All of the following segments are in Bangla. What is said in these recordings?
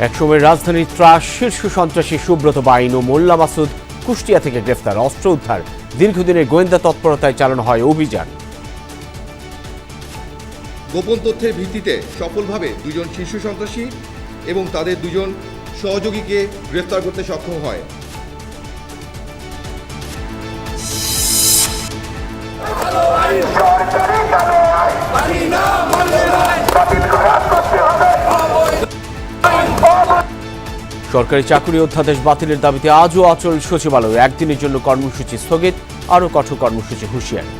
একসময় রাজধানীর ত্রাস শীর্ষ সন্ত্রাসী সুব্রত বাইন ও মোল্লা মাসুদ কুষ্টিয়া থেকে গ্রেফতার, অস্ত্র উদ্ধার। দীর্ঘদিনের গোয়েন্দা তৎপরতায় চালানো হয় অভিযান। গোপন তথ্যের ভিত্তিতে সফলভাবে দুজন শীর্ষ সন্ত্রাসী এবং তাদের দুজন সহযোগীকে গ্রেফতার করতে সক্ষম হয়। সরকারি চাকরি অধ্যাদেশ বাতিলের দাবিতে আজও অচল সচিবালয়, একদিনের জন্য কর্মসূচি স্থগিত, আরও কঠোর কর্মসূচি হুঁশিয়ারি।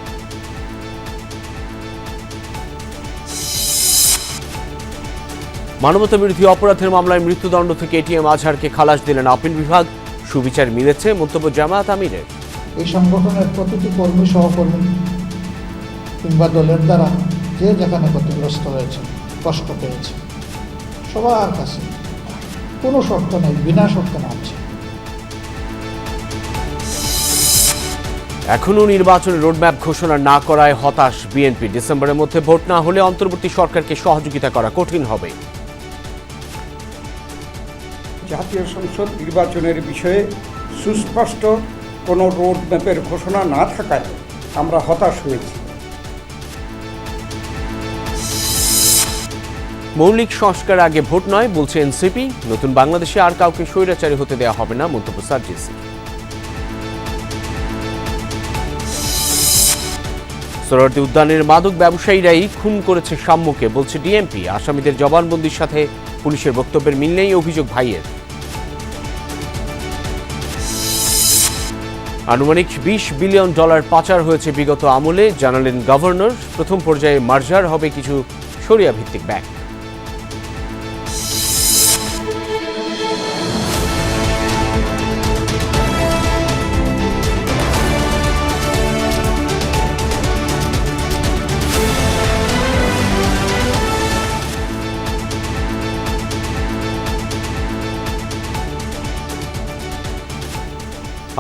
মানবতা বিরোধী অপরাধের মামলায় মৃত্যুদণ্ড থেকে এটিএম আজহারকে খালাস দিলেন আপিল বিভাগ। সুবিচার মিলেছে, মন্তব্য জামায়াত আমিরের। এই সংগঠনের প্রতিটি কর্মী সহকর্মী কিংবা দলের দ্বারা যে যেখানে ক্ষতিগ্রস্ত হয়েছে, কষ্ট পেয়েছে, সবার কাছে কোনো শর্ত নেই, বিনা শর্তে নামছে। এখনও নির্বাচনের রোডম্যাপ ঘোষণা না করায় হতাশ বিএনপি। ডিসেম্বরের মধ্যে ভোট না হলে অন্তর্বর্তী সরকারকে সহযোগিতা করা কঠিন হবে। জাতীয় সংসদ নির্বাচনের বিষয়ে সুস্পষ্ট কোনো রোডম্যাপের ঘোষণা না থাকায় আমরা হতাশ হয়েছি। মৌলিক সংস্কার আগে ভোট নয় বলছে এনসিপি। নতুন বাংলাদেশে আর কাউকে স্বৈরাচারী হতে দেওয়া হবে না, মন্তব্য সার্জিসি। সোহরাওয়ার্দী উদ্যানের মাদক ব্যবসায়ীরাই খুন করেছে সাম্যকে, বলছে ডিএমপি। আসামিদের জবানবন্দির সাথে পুলিশের বক্তব্যের মিল নেই, অভিযোগ ভাইয়ের। আনুমানিক $20 বিলিয়ন পাচার হয়েছে বিগত আমলে, জানালেন গভর্নর। প্রথম পর্যায়ে মার্জার হবে কিছু শরিয়া ভিত্তিক ব্যাংক।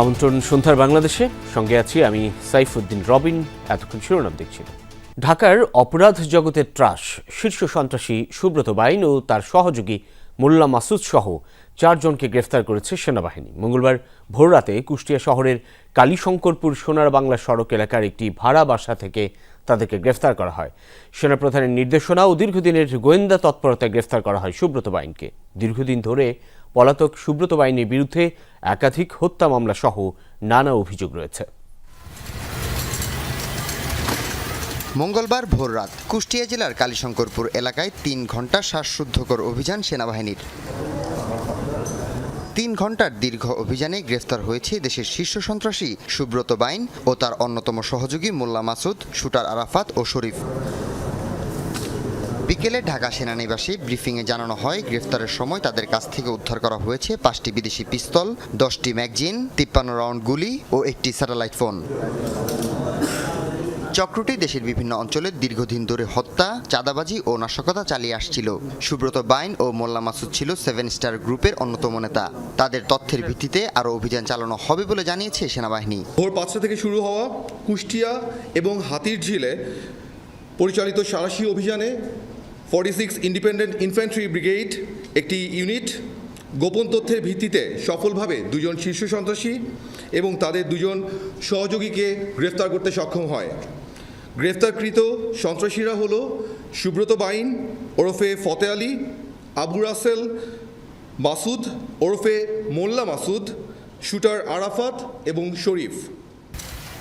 আমন্ত্রণ সন্ধ্যার বাংলাদেশে, সঙ্গে আছি আমি সাইফুদ্দিন রবিন। এতক্ষণ শিরোনাম দেখছিলাম। ঢাকার অপরাধ জগতের ত্রাস শীর্ষ সন্ত্রাসী সুব্রত বাইন ও তার সহযোগী মোল্লা মাসুদ সহ 4 জনকে গ্রেফতার করেছে সেনাবাহিনী। মঙ্গলবার ভোররাতে কুষ্টিয়া শহরের কালীশঙ্করপুর সোনার বাংলা সড়ক এলাকার একটি ভাড়া বাসা থেকে তাদেরকে গ্রেফতার করা হয়। সেনাপ্রধানের নির্দেশনা ও দীর্ঘদিনের গোয়েন্দা তৎপরতায় গ্রেফতার করা হয় সুব্রত বাইনকে। দীর্ঘদিন ধরে পলাতক সুব্রত বাইনের বিরুদ্ধে একাধিক হত্যা মামলা সহ নানা অভিযোগ রয়েছে। মঙ্গলবার ভোররাত কুষ্টিয়া জেলার কালীশঙ্করপুর এলাকায় 3 ঘণ্টা শ্বাসরুদ্ধকর অভিযান সেনাবাহিনীর। 3 ঘণ্টার দীর্ঘ অভিযানে গ্রেফতার হয়েছে দেশের শীর্ষ সন্ত্রাসী সুব্রত বাইন ও তার অন্যতম সহযোগী মোল্লা মাসুদ, শুটার আরাফাত ও শরীফ। বিকেলে ঢাকা সেনানিবাসে ব্রিফিংয়ে জানানো হয়, গ্রেফতারের সময় তাদের কাছ থেকে উদ্ধার করা হয়েছে 5টি বিদেশি পিস্তল, 10টি ম্যাগজিন, 53 রাউন্ড গুলি ও একটি স্যাটেলাইট ফোন। চক্রটি দেশের বিভিন্ন অঞ্চলে দীর্ঘদিন ধরে হত্যা, চাঁদাবাজি ও নাশকতা চালিয়ে আসছিল। সুব্রত বাইন ও মোল্লা মাসুদ ছিল 7 স্টার গ্রুপের অন্যতম নেতা। তাদের তথ্যের ভিত্তিতে আরও অভিযান চালানো হবে বলে জানিয়েছে সেনাবাহিনী। ভোর 5টা থেকে শুরু হওয়া কুষ্টিয়া এবং হাতিরঝিলে পরিচালিত সাঁড়াশি অভিযানে 46 ইন্ডিপেন্ডেন্ট ইনফ্যান্ট্রি ব্রিগেড একটি ইউনিট গোপন তথ্যের ভিত্তিতে সফলভাবে 2 জন শীর্ষ সন্ত্রাসী এবং তাদের 2 জন সহযোগীকে গ্রেফতার করতে সক্ষম হয়। গ্রেফতারকৃত সন্ত্রাসীরা হল সুব্রত বাইন ওরফে ফতে আলী, আবু রাসেল মাসুদ ওরফে মোল্লা মাসুদ, শুটার আরাফাত এবং শরীফ।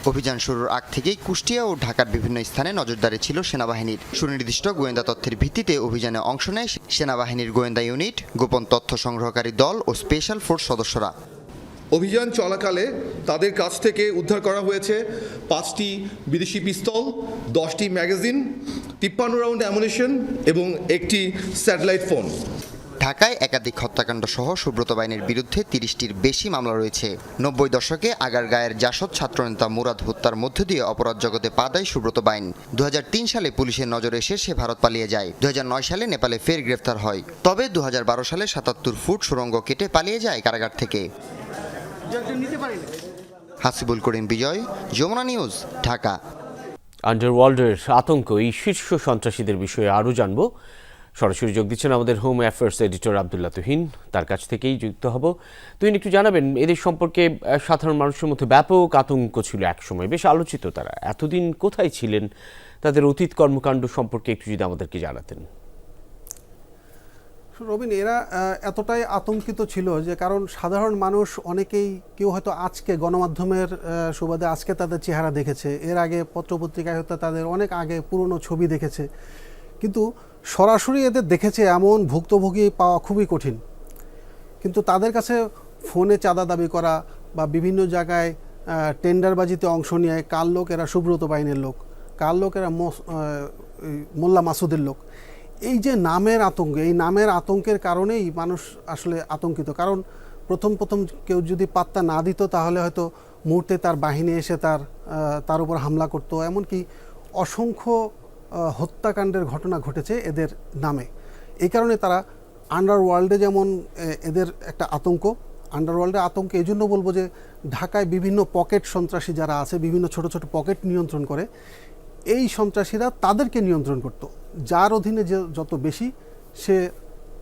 অভিযান শুরুর আগ থেকেই কুষ্টিয়া ও ঢাকার বিভিন্ন স্থানে নজরদারি ছিল সেনাবাহিনীর। সুনির্দিষ্ট গোয়েন্দা তথ্যের ভিত্তিতে অভিযানে অংশ নেয় সেনাবাহিনীর গোয়েন্দা ইউনিট, গোপন তথ্য সংগ্রহকারী দল ও স্পেশাল ফোর্স সদস্যরা। অভিযান চলাকালে তাদের কাছ থেকে উদ্ধার করা হয়েছে 5টি বিদেশি পিস্তল, 10টি ম্যাগাজিন, 53 রাউন্ড অ্যামুনিশন এবং একটি স্যাটেলাইট ফোন। ঢাকায় একাধিক হত্যাকাণ্ড সহ সুব্রত বাইনের বিরুদ্ধে 30টির বেশি মামলা রয়েছে। 90 দশকে আগারগাঁয়ের জাসদ ছাত্রনেতা মুরাদ হত্যার মধ্য দিয়ে অপরাধ জগতে পা দেয় সুব্রত বাইন। 2003 সালে পুলিশের নজরে এসে সে ভারত পালিয়ে যায়। 2009 সালে নেপালে ফের গ্রেফতার হয়। তবে 2012 সালে 77 ফুট সুড়ঙ্গ কেটে পালিয়ে যায় কারাগার থেকে। হাসিবুল করিম বিজয়, যমুনা নিউজ, ঢাকা। আন্ডারওয়ার্ল্ডের আতঙ্ক, এই শীর্ষ সন্ত্রাসীদের বিষয়ে আরও জানব। সরাসরি যোগ দিচ্ছেন আমাদের home affairs editor Abdullah Tuhin, তার কাছ থেকেই যুক্ত হব। তুহিন, একটু জানাবেন এদের সম্পর্কে। সাধারণ মানুষের মধ্যে ব্যাপক আতঙ্ক ছিল একসময়, বেশ আলোচিত। তারা এতদিন কোথায় ছিলেন, তাদের অতীত কর্মকাণ্ড সম্পর্কে একটু যদি আমাদেরকে জানাতেন। রবিন, এরা এতটাই আতঙ্কিত ছিল যে কারণ সাধারণ মানুষ অনেকেই, কেউ হয়তো আজকে গণমাধ্যমের সুবাদে আজকে তাদের চেহারা দেখেছে, এর আগে পত্রপত্রিকায় হয়তো তাদের অনেক আগে পুরনো ছবি দেখেছে, কিন্তু সরাসরি এদের দেখেছে এমন ভুক্তভোগী পাওয়া খুবই কঠিন। কিন্তু তাদের কাছে ফোনে চাঁদা দাবি করা বা বিভিন্ন জায়গায় টেন্ডারবাজিতে অংশ নিয়ে, কার লোক এরা সুব্রত বাইনের লোক, কার লোক এরা মোল্লা মাসুদের লোক, এই যে নামের আতঙ্ক, এই নামের আতঙ্কের কারণেই মানুষ আসলে আতঙ্কিত। কারণ প্রথম কেউ যদি পাত্তা না দিত তাহলে হয়তো মুহূর্তে তার বাহিনী এসে তার উপর হামলা করতো। এমনকি অসংখ্য হত্যাকাণ্ডের ঘটনা ঘটেছে এদের নামে। এই কারণে তারা আন্ডারওয়ার্ল্ডে যেমন এদের একটা আতঙ্ক, আন্ডারওয়ার্ল্ডের আতঙ্ক এই জন্য বলবো যে ঢাকায় বিভিন্ন পকেট সন্ত্রাসী যারা আছে, বিভিন্ন ছোট ছোট পকেট নিয়ন্ত্রণ করে, এই সন্ত্রাসীরা তাদেরকে নিয়ন্ত্রণ করত। যার অধীনে যে যত বেশি, সে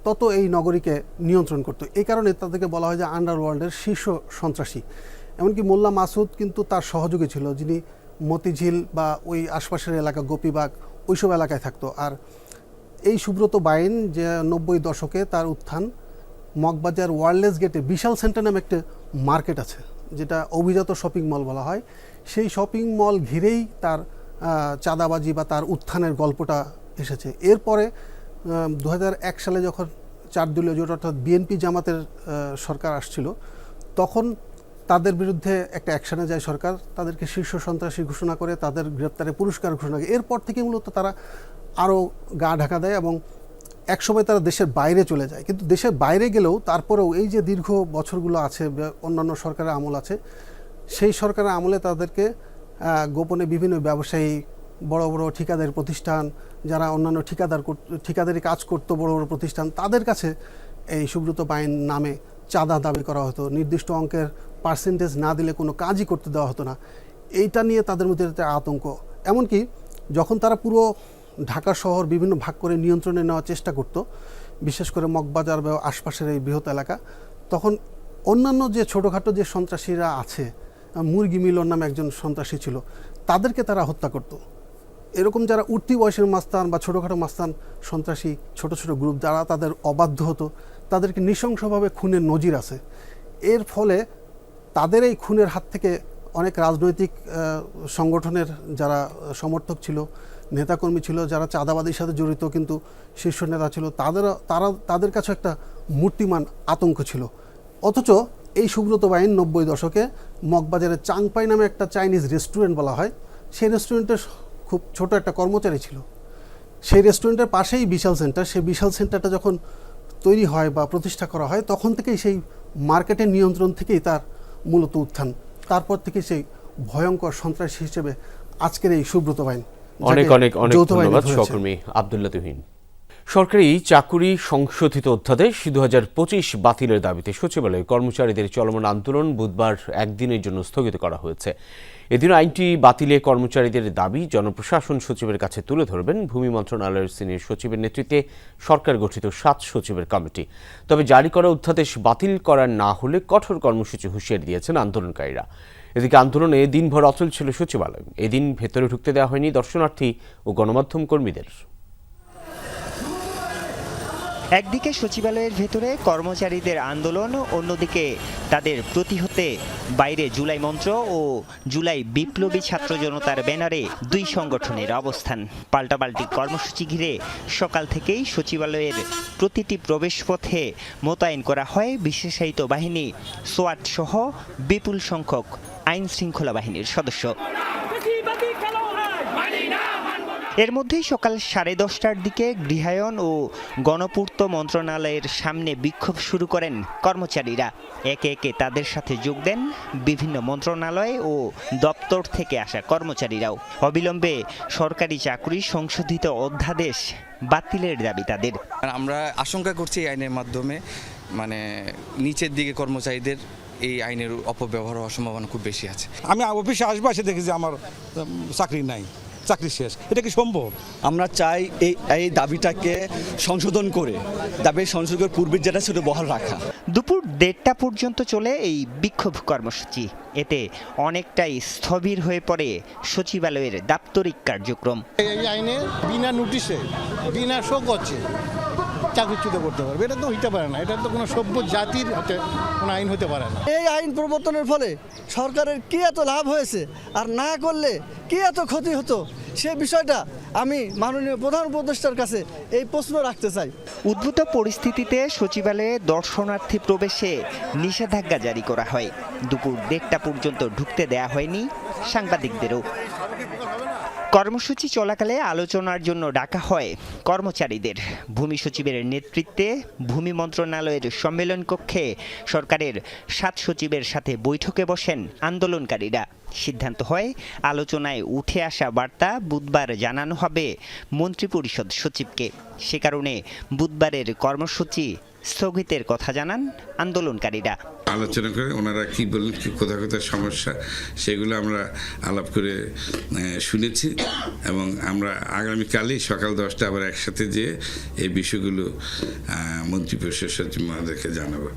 তত এই নগরীকে নিয়ন্ত্রণ করত। এই কারণে তাদেরকে বলা হয় যে আন্ডারওয়ার্ল্ডের শীর্ষ সন্ত্রাসী। এমনকি মোল্লা মাসুদ কিন্তু তার সহযোগী ছিল, যিনি মতিঝিল বা ওই আশপাশের এলাকা, গোপীবাগ, ওইসব এলাকায় থাকতো। আর এই সুব্রত বাইন যে 90 দশকে তার উত্থান, মগবাজার ওয়ারলেস গেটে বিশাল সেন্টার নামে একটা মার্কেট আছে, যেটা অভিজাত শপিং মল বলা হয়। সেই শপিং মল ঘিরেই তার চাঁদাবাজি বা তার উত্থানের গল্পটা এসেছে। এরপরে 2001 সালে যখন 4 দলীয় জোট অর্থাৎ বিএনপি জামাতের সরকার আসছিল, তখন তাদের বিরুদ্ধে একটা অ্যাকশনে যায় সরকার, তাদেরকে শীর্ষ সন্ত্রাসী ঘোষণা করে, তাদের গ্রেপ্তারে পুরস্কার ঘোষণা করে। এরপর থেকে মূলত তারা আরও গা ঢাকা দেয় এবং একসময় তারা দেশের বাইরে চলে যায়। কিন্তু দেশের বাইরে গেলেও তারপরেও এই যে দীর্ঘ বছরগুলো আছে, অন্যান্য সরকারের আমল আছে, সেই সরকারের আমলে তাদেরকে গোপনে বিভিন্ন ব্যবসায়ী, বড় বড় ঠিকাদারি প্রতিষ্ঠান, যারা অন্যান্য ঠিকাদারি কাজ করতো, বড় বড় প্রতিষ্ঠান, তাদের কাছে এই সুব্রত বাইন নামে চাঁদা দাবি করা হতো। নির্দিষ্ট অঙ্কের পার্সেন্টেজ না দিলে কোনো কাজই করতে দেওয়া হতো না। এইটা নিয়ে তাদের মধ্যে একটা আতঙ্ক। এমনকি যখন তারা পুরো ঢাকা শহর বিভিন্ন ভাগ করে নিয়ন্ত্রণে নেওয়ার চেষ্টা করত, বিশেষ করে মগবাজার বা আশপাশের এই বৃহৎ এলাকা, তখন অন্যান্য যে ছোটোখাটো যে সন্ত্রাসীরা আছে, মুরগি মিলন নামে একজন সন্ত্রাসী ছিল, তাদেরকে তারা হত্যা করত। এরকম যারা উঠতি বয়সের মাস্তান বা ছোটোখাটো মাস্তান সন্ত্রাসী, ছোট ছোট গ্রুপ যারা তাদের অবাধ্য হতো, তাদেরকে নৃশংসভাবে খুনের নজির আছে। এর ফলে তাদের এই খুনের হাত থেকে অনেক রাজনৈতিক সংগঠনের যারা সমর্থক ছিল, নেতাকর্মী ছিল, যারা চাঁদাবাদীর সাথে জড়িত কিন্তু শীর্ষ নেতা ছিল, তাদের কাছে একটা মূর্তিমান আতঙ্ক ছিল। অথচ এই সুব্রত বাইন 90 দশকে মগবাজারের চাংপাই নামে একটা চাইনিজ রেস্টুরেন্ট বলা হয়, সেই রেস্টুরেন্টের খুব ছোট একটা কর্মচারী ছিল। সেই রেস্টুরেন্টের পাশেই বিশাল সেন্টার, সেই বিশাল সেন্টারটা যখন তৈরি হয় বা প্রতিষ্ঠা করা হয়, তখন থেকেই সেই মার্কেটের নিয়ন্ত্রণ থেকেই তার মূলত উত্থান। তারপর থেকে সেই ভয়ঙ্কর সন্ত্রাসী হিসেবে আজকের এই সুব্রত বাইন। অনেক অনেক অনেক ধন্যবাদ সহকর্মী আব্দুল্লাহ তুহিন। সরকারি চাকুরি সংশোধিত অধ্যাদেশ 2025 বাতিলের দাবিতে সচিবালয়ে কর্মচারীদের চলমান আন্দোলন বুধবার একদিনের জন্য স্থগিত করা হয়েছে। এদিন আইনটি বাতিলে কর্মচারীদের দাবি জনপ্রশাসন সচিবের কাছে তুলে ধরবেন ভূমি মন্ত্রণালয়ের সিনিয়র সচিবের নেতৃত্বে সরকার গঠিত 7 সচিবের কমিটি। তবে জারি করা অধ্যাদেশ বাতিল করা না হলে কঠোর কর্মসূচি হুঁশিয়ারি দিয়েছেন আন্দোলনকারীরা। এদিকে আন্দোলনে দিনভর অচল ছিল সচিবালয়। এদিন ভেতরে ঢুকতে দেওয়া হয়নি দর্শনার্থী ও গণমাধ্যম কর্মীদের। একদিকে সচিবালয়ের ভেতরে কর্মচারীদের আন্দোলন, অন্যদিকে তাদের প্রতিহতে বাইরে জুলাই মঞ্চ ও জুলাই বিপ্লবী ছাত্র জনতার ব্যানারে দুই সংগঠনের অবস্থান। পাল্টাপাল্টি কর্মসূচি ঘিরে সকাল থেকেই সচিবালয়ের প্রতিটি প্রবেশপথে মোতায়েন করা হয় বিশেষায়িত বাহিনী, সোয়াট সহ বিপুল সংখ্যক আইন শৃঙ্খলা বাহিনীর সদস্য। এর মধ্যেই সকাল 10:30টার দিকে গৃহায়ন ও গণপূর্ত মন্ত্রণালয়ের সামনে বিক্ষোভ শুরু করেন কর্মচারীরা। একে একে তাদের সাথে যোগ দেন বিভিন্ন মন্ত্রণালয় ও দপ্তর থেকে আসা কর্মচারীরাও। অবিলম্বে সরকারি চাকরি সংশোধিত অধ্যাদেশ বাতিলের দাবি তাদের। আমরা আশঙ্কা করছি এই আইনের মাধ্যমে নিচের দিকে কর্মচারীদের এই আইনের অপব্যবহার হওয়ার সম্ভাবনা খুব বেশি আছে। আমি অফিসে আসবো, এসে দেখি যে আমার চাকরি নাই, চাকরি শেষ। এটা কি সম্ভব? আমরা চাই এই দাবিটাকে সংশোধন করে সংশোধনের পূর্বে যেটা সেটা বহাল রাখা। দুপুর 1:30 পর্যন্ত চলে এই বিক্ষোভ কর্মসূচি। এতে অনেকটাই স্থবির হয়ে পড়ে সচিবালয়ের দাপ্তরিক কার্যক্রম। এই আইনে বিনা নোটিশে বিনা শোকছে চাকরিচ্যুত করতে পারবে, এটা তো হইতে পারে না। এটা তো কোনো সভ্য জাতির হাতে কোনো আইন হতে পারে না। এই আইন প্রবর্তনের ফলে সরকারের কি এত লাভ হয়েছে আর না করলে কি এত ক্ষতি হতো, সে বিষয়টা আমি মাননীয় প্রধান উপদেষ্টার কাছে এই প্রশ্ন রাখতে চাই। উদ্ভূত পরিস্থিতিতে সচিবালয়ে দর্শনার্থী প্রবেশে নিষেধাজ্ঞা জারি করা হয়। দুপুর 1:30 পর্যন্ত ঢুকতে দেয়া হয়নি সাংবাদিকদেরও। কর্মসূচি চলাকালে আলোচনার জন্য ডাকা হয় কর্মচারীদের। ভূমি সচিবের নেতৃত্বে ভূমি মন্ত্রণালয়ের সম্মেলন কক্ষে সরকারের 7 সচিবের সাথে বৈঠকে বসেন আন্দোলনকারীরা। সিদ্ধান্ত হয় আলোচনায় উঠে আসা বার্তা বুধবার জানানো হবে মন্ত্রিপরিষদ সচিবকে। সে কারণে বুধবারের কর্মসূচি স্থগিতের কথা জানান আন্দোলনকারীরা। আলোচনা করে ওনারা কি বলেন, কি কোথায় কোথায় সমস্যা, সেগুলো আমরা আলাপ করে শুনেছি এবং আমরা আগামীকালই সকাল 10টা আবার একসাথে যেয়ে এই বিষয়গুলো মন্ত্রিপরিষদ সচিব মহোদয়কে জানাবো।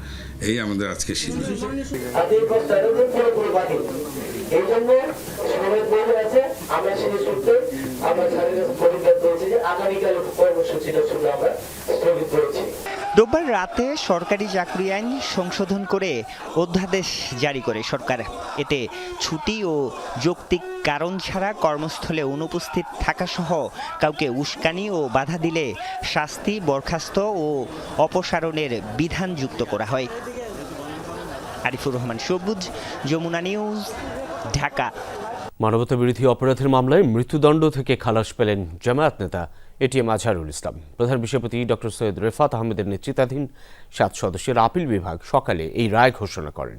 এই আমাদের আজকে সিদ্ধান্ত। রোববার রাতে সরকারি চাকরি আইন সংশোধন করে অধ্যাদেশ জারি করে সরকার। এতে ছুটি ও যৌক্তিক কারণ ছাড়া কর্মস্থলে অনুপস্থিত থাকা সহ কাউকে উস্কানি ও বাধা দিলে শাস্তি, বরখাস্ত ও অপসারণের বিধান যুক্ত করা হয়। আরিফুর রহমান সবুজ, যমুনা নিউজ, ঢাকা। মানবতা বিরোধী অপরাধের মামলায় মৃত্যুদণ্ড থেকে খালাস পেলেন জামায়াত নেতা এটিএম আজহারুল ইসলাম। প্রধান বিচারপতি ডক্টর সৈয়দ রেফাত আহমেদের নেতৃত্বাধীন 7 সদস্যের আপিল বিভাগ সকালে এই রায় ঘোষণা করেন।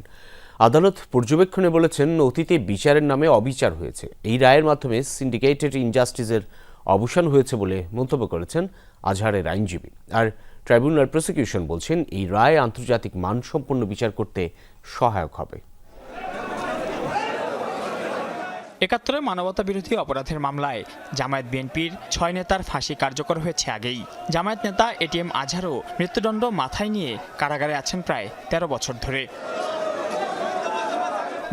আদালত পর্যবেক্ষণে বলেছেন, অতীতে বিচারের নামে অবিচার হয়েছে। এই রায়ের মাধ্যমে সিন্ডিকেটেড ইনজাস্টিসের অবসান হয়েছে বলে মন্তব্য করেছেন আজহারের আইনজীবী। আর ট্রাইব্যুনাল প্রসিকিউশন বলছেন, এই রায় আন্তর্জাতিক মানসম্পন্ন বিচার করতে সহায়ক হবে। ৭১ মানবতা বিরোধী অপরাধের মামলায় জামায়াত বিএনপির 6 নেতার ফাঁসি কার্যকর হয়েছে আগেই। জামায়াত নেতা এটিএম আজহারও মৃত্যুদণ্ড মাথায় নিয়ে কারাগারে আছেন প্রায় 13 বছর ধরে।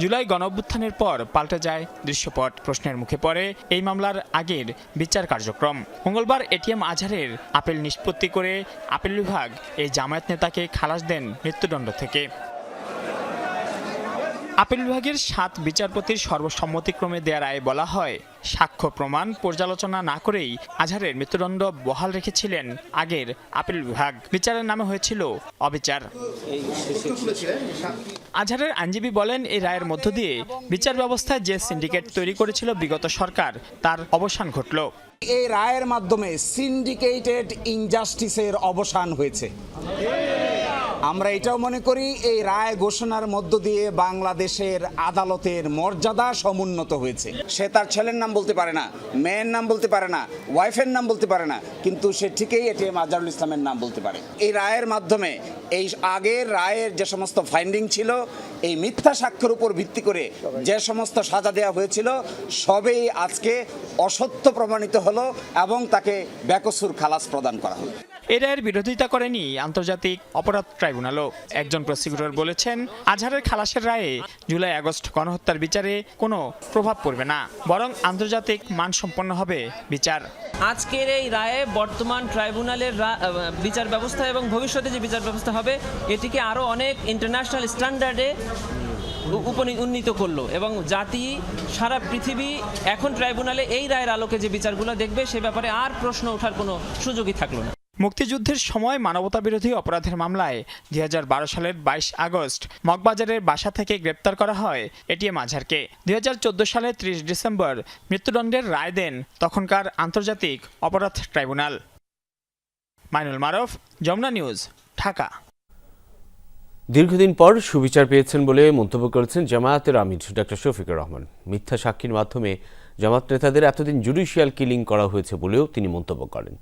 জুলাই গণঅভ্যুত্থানের পর পাল্টে যায় দৃশ্যপট। প্রশ্নের মুখে পড়ে এই মামলার আগের বিচার কার্যক্রম। মঙ্গলবার এটিএম আজহারের আপিল নিষ্পত্তি করে আপিল বিভাগ এই জামায়াত নেতাকে খালাস দেন মৃত্যুদণ্ড থেকে। আপিল বিভাগের 7 বিচারপতির সর্বসম্মতিক্রমে দেয়া রায়ে বলা হয়, সাক্ষ্য প্রমাণ পর্যালোচনা না করেই আজহারের মৃত্যুদণ্ড বহাল রেখেছিলেন আগের আপিল বিভাগ। বিচারের নামে হয়েছিল অবিচার। আজহারের আইনজীবী বলেন, এই রায়ের মধ্য দিয়ে বিচার ব্যবস্থায় যে সিন্ডিকেট তৈরি করেছিল বিগত সরকার, তার অবসান ঘটল। এই রায়ের মাধ্যমে সিন্ডিকেটেড ইনজাস্টিসের অবসান হয়েছে। আমরা এটাও মনে করি এই রায় ঘোষণার মধ্য দিয়ে বাংলাদেশের আদালতের মর্যাদা সমুন্নত হয়েছে। সে তার ছেলের নাম বলতে পারে না, মেয়ের নাম বলতে পারে না, ওয়াইফের নাম বলতে পারে না, কিন্তু সে ঠিকই এটিএম আজহারুল ইসলামের নাম বলতে পারে। এই রায়ের মাধ্যমে এই আগের রায়ের যে সমস্ত ফাইন্ডিং ছিল, এই মিথ্যা সাক্ষ্যের উপর ভিত্তি করে যে সমস্ত সাজা দেওয়া হয়েছিল, সবই আজকে অসত্য প্রমাণিত হলো এবং তাকে বেকসুর খালাস প্রদান করা হলো। এ রায়ের বিরোধিতা করেনি আন্তর্জাতিক অপরাধ ট্রাইব্যুনালও। একজন প্রসিকিউটর বলেছেন, আজহারের খালাসের রায়ে জুলাই আগস্ট গণহত্যার বিচারে কোনো প্রভাব পড়বে না, বরং আন্তর্জাতিক মানসম্পন্ন হবে বিচার। আজকের এই রায়ে বর্তমান ট্রাইব্যুনালের বিচার ব্যবস্থা এবং ভবিষ্যতে যে বিচার ব্যবস্থা হবে, এটিকে আরও অনেক ইন্টারন্যাশনাল স্ট্যান্ডার্ডে উন্নীত করলো এবং জাতি সারা পৃথিবী এখন ট্রাইব্যুনালে এই রায়ের আলোকে যে বিচারগুলো দেখবে, সে ব্যাপারে আর প্রশ্ন ওঠার কোনো সুযোগই থাকলো না। মুক্তিযুদ্ধের সময় মানবতা বিরোধী অপরাধের মামলায় 2012 সালের 22 আগস্ট মগবাজারের বাসা থেকে গ্রেপ্তার করা হয় এটিএম আজহারকে। 2014 সালের 30 ডিসেম্বর মৃত্যুদণ্ডের রায় দেন তখনকার আন্তর্জাতিক অপরাধ ট্রাইব্যুনাল। মাইনুল মারুফ, যমুনা নিউজ, ঢাকা। দীর্ঘদিন পর সুবিচার পেয়েছেন বলে মন্তব্য করেছেন জামায়াতের আমির ডক্টর শফিকুর রহমান। মিথ্যা সাক্ষীর মাধ্যমে জামায়াত নেতাদের এতদিন জুডিশিয়াল কিলিং করা হয়েছে বলেও তিনি মন্তব্য করেন।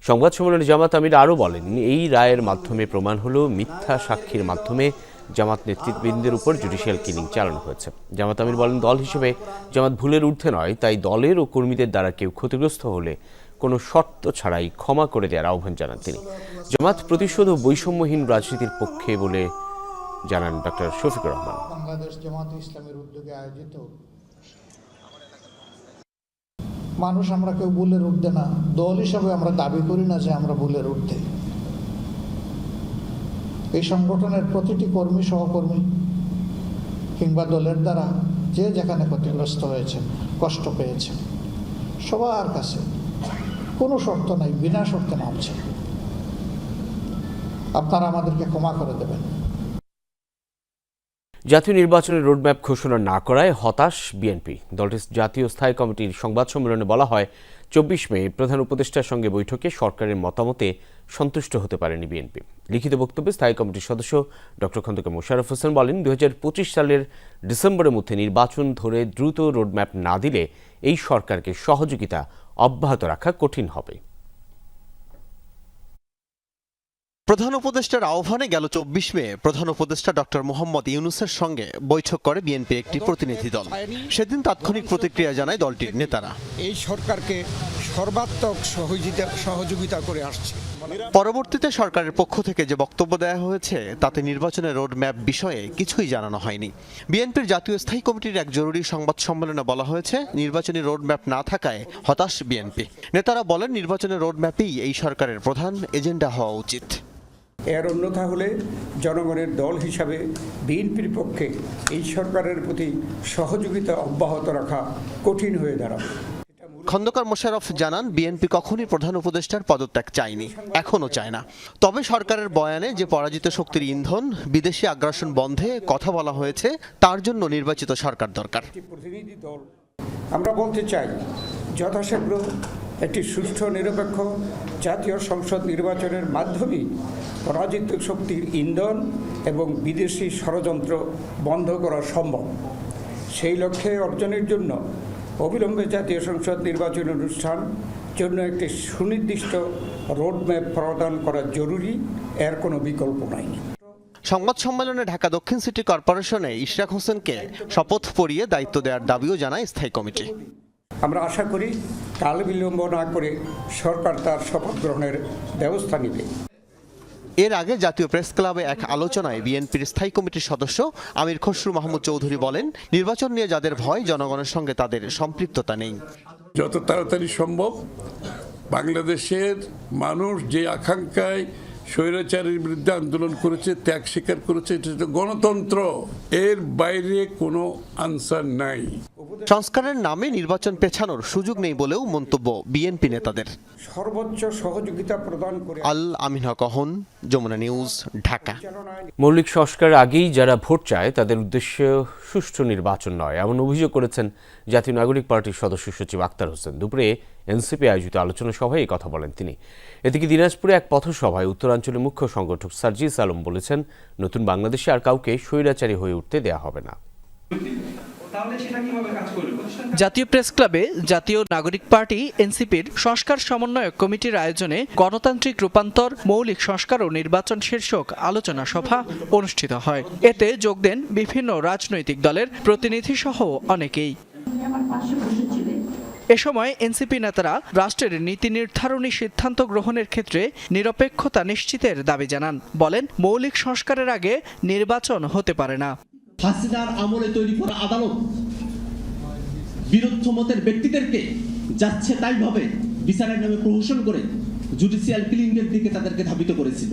সংবাদ সম্মেলনে জামায়াত আমির আরও বলেন, এই রায়ের মাধ্যমে প্রমাণ হলো মিথ্যা সাক্ষীর মাধ্যমে জামাত নেতৃবৃন্দের উপর জুডিশিয়াল কিলিং চালানো হয়েছে। জামাত আমির বলেন, দল হিসেবে জামাত ভুলের ঊর্ধ্বে নয়, তাই দলের ও কর্মীদের দ্বারা কেউ ক্ষতিগ্রস্ত হলে কোনো শর্ত ছাড়াই ক্ষমা করে দেওয়ার আহ্বান জানান তিনি। জামাত প্রতিশোধ ও বৈষম্যহীন রাজনীতির পক্ষে বলে জানান ডক্টর শফিকুর রহমান। বাংলাদেশ জামাত ইসলামের উদ্যোগে আয়োজিত মানুষ আমরা কেউ ভুলের ঊর্ধ্বে না, দল হিসাবে আমরা দাবি করি না যে আমরা ভুলের ঊর্ধ্বে। এই সংগঠনের প্রতিটি কর্মী সহকর্মী কিংবা দলের দ্বারা যে যেখানে ক্ষতিগ্রস্ত হয়েছে, কষ্ট পেয়েছে, সবার কাছে কোনো শর্ত নাই, বিনা শর্তে নামছে, আপনারা আমাদেরকে ক্ষমা করে দেবেন। জাতীয় নির্বাচনের রোডম্যাপ ঘোষণা না করায় হতাশ বিএনপি। দলটির জাতীয় স্থায়ী কমিটির সংবাদ সম্মেলনে বলা হয়, 24 মে প্রধান উপদেষ্টার সঙ্গে বৈঠকে সরকারের মতামতে সন্তুষ্ট হতে পারেনি বিএনপি। লিখিত বক্তব্যে স্থায়ী কমিটির সদস্য ডক্টর খন্দকার মোশাররফ হোসেন বলেন, 2025 সালের ডিসেম্বরের মধ্যে নির্বাচন ধরে দ্রুত রোডম্যাপ না দিলে এই সরকারকে সহযোগিতা অব্যাহত রাখা কঠিন হবে। প্রধান উপদেষ্টার আহ্বানে গেল 24 মে প্রধান উপদেষ্টা ডক্টর মোহাম্মদ ইউনূসের সঙ্গে বৈঠক করে বিএনপির একটি প্রতিনিধি দল। সেদিন তাৎক্ষণিক প্রতিক্রিয়া জানায় দলটির নেতারা। এই সরকারকে সর্বাত্মক সহযোগিতা করে আসছে। পরবর্তীতে সরকারের পক্ষ থেকে যে বক্তব্য দেওয়া হয়েছে তাতে নির্বাচনের রোড ম্যাপ বিষয়ে কিছুই জানানো হয়নি। বিএনপির জাতীয় স্থায়ী কমিটির এক জরুরি সংবাদ সম্মেলনে বলা হয়েছে, নির্বাচনী রোড ম্যাপ না থাকায় হতাশ বিএনপি। নেতারা বলেন, নির্বাচনের রোড ম্যাপই এই সরকারের প্রধান এজেন্ডা হওয়া উচিত। এর অন্যথা হলে জনগণের দল হিসাবে বিএনপির পক্ষে এই সরকারের প্রতি সহযোগিতা অব্যাহত রাখা কঠিন হয়ে দাঁড়াবে। খন্দকার মোশাররফ জানান, বিএনপি কখনই প্রধান উপদেষ্টার পদত্যাগ চায়নি, এখনও চায় না। তবে সরকারের বয়ানে যে পরাজিত শক্তির ইন্ধন বিদেশি আগ্রাসন বন্ধে কথা বলা হয়েছে, তার জন্য নির্বাচিত সরকার দরকার। প্রতিনিধি দল আমরা বলতে চাই, যথাশীঘ্র একটি সুষ্ঠু নিরপেক্ষ জাতীয় সংসদ নির্বাচনের মাধ্যমে পরাজিত শক্তির ইন্ধন এবং বিদেশি ষড়যন্ত্র বন্ধ করা সম্ভব। সেই লক্ষ্যে অর্জনের জন্য অবিলম্বে জাতীয় সংসদ নির্বাচন অনুষ্ঠান জন্য একটি সুনির্দিষ্ট রোডম্যাপ প্রদান করা জরুরি, এর কোনো বিকল্প নাই। সংবাদ সম্মেলনে ঢাকা দক্ষিণ সিটি কর্পোরেশনে ইশরাক হোসেনকে শপথ পড়িয়ে দায়িত্ব দেওয়ার দাবিও জানায় স্থায়ী কমিটি। আমরা আশা করি কাল বিলম্ব না করে সরকার তার শপথ গ্রহণের ব্যবস্থা নেবে। এর আগে জাতীয় প্রেস ক্লাবে এক আলোচনায় বিএনপির স্থায়ী কমিটির সদস্য আমির খসরু মাহমুদ চৌধুরী বলেন, নির্বাচন নিয়ে যাদের ভয়, জনগণের সঙ্গে তাদের সম্পৃক্ততা নেই। যত তাড়াতাড়ি সম্ভব বাংলাদেশের মানুষ যে আকাঙ্ক্ষায় স্বৈরাচারের বিরুদ্ধে আন্দোলন করেছে, ত্যাগ স্বীকার করেছে, এটা হচ্ছে গণতন্ত্র, এর বাইরে কোনো আনসার নাই। সংস্কারের নামে নির্বাচন পেছানোর সুযোগ নেই বলেও মন্তব্য বিএনপি নেতাদের। সর্বোচ্চ সহযোগিতা প্রদান করে আল আমিন হক অহন, যমুনা নিউজ, ঢাকা। মৌলিক সংস্কার আগেই যারা ভোট চায় তাদের উদ্দেশ্য সুষ্ঠু নির্বাচন নয়, এমন অভিযোগ করেছেন জাতীয় নাগরিক পার্টির সদস্য সচিব আক্তার হোসেন। দুপুরে এনসিপি আয়োজিত আলোচনা সভায় এই কথা বলেন তিনি। এদিকে দিনাজপুরে এক পথসভায় উত্তরাঞ্চলের মুখ্য সংগঠক সার্জিস আলম বলেছেন, নতুন বাংলাদেশে আর কাউকে স্বৈরাচারী হয়ে উঠতে দেয়া হবে না। জাতীয় প্রেস ক্লাবে জাতীয় নাগরিক পার্টি এনসিপির সংস্কার সমন্বয়ক কমিটির আয়োজনে গণতান্ত্রিক রূপান্তর, মৌলিক সংস্কার ও নির্বাচন শীর্ষক আলোচনা সভা অনুষ্ঠিত হয়। এতে যোগ দেন বিভিন্ন রাজনৈতিক দলের প্রতিনিধি সহ অনেকেই। এ সময় এনসিপি নেতারা রাষ্ট্রের নীতি নির্ধারণী সিদ্ধান্ত গ্রহণের ক্ষেত্রে নিরপেক্ষতা নিশ্চিতের দাবি জানান। বলেন, মৌলিক সংস্কারের আগে নির্বাচন হতে পারে না। হাসিনার আমলে তৈরি করা আদালত বিরুদ্ধ মতের ব্যক্তিদেরকে যাচ্ছে তাই ভাবে বিচারের নামে প্রহসন করে জুডিশিয়াল কিলিংয়ের দিকে তাদেরকে ধাবিত করেছিল।